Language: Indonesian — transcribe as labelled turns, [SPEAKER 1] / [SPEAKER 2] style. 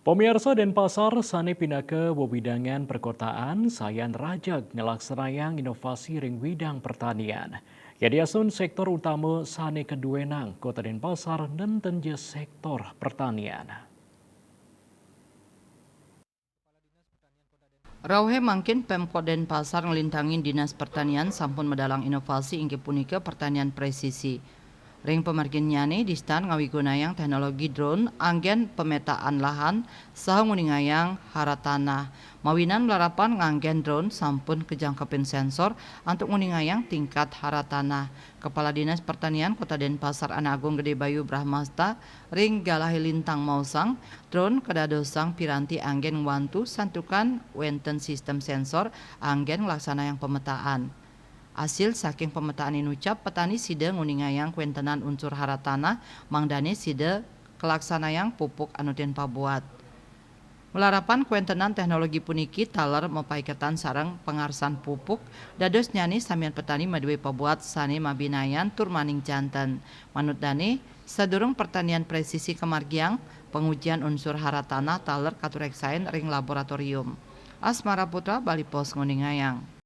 [SPEAKER 1] Pemirsa Denpasar sane pindah ke wewidangan perkotaan sayan rajag ngelaksanayang inovasi ring widang pertanian. Yadiasun sektor utama sane keduenang kota Denpasar dan tenje sektor pertanian.
[SPEAKER 2] Rauhe mangkin Pemkot Denpasar ngelintangin Dinas Pertanian sampun medalang inovasi inggih punika pertanian presisi. Ring pemargin nyane distan ngawigunayang teknologi drone anggen pemetaan lahan saha nguningayang haratanah. Mawinan melarapan nganggen drone sampun kejangkepin sensor untuk nguningayang tingkat haratanah. Kepala Dinas Pertanian Kota Denpasar Ana Agung Gede Bayu Brahmasta ring galahi lintang mausang drone kedadosang piranti anggen wantu santukan wenten sistem sensor anggen laksana yang pemetaan. Hasil saking pemetaan inucap petani sida nguningayang kuentenan unsur haratana mangdane sida kelaksanayang pupuk anu den pabuat. Melarapan kuentenan teknologi puniki taler mepaiketan sareng pengarsan pupuk dados nyani samian petani madewe pabuat sane mabinayan tur maning janten. Manut dane sadurung pertanian presisi kemargiang pengujian unsur haratana taler katureksaen ring laboratorium. Asmara Putra Bali Pos nguningayang.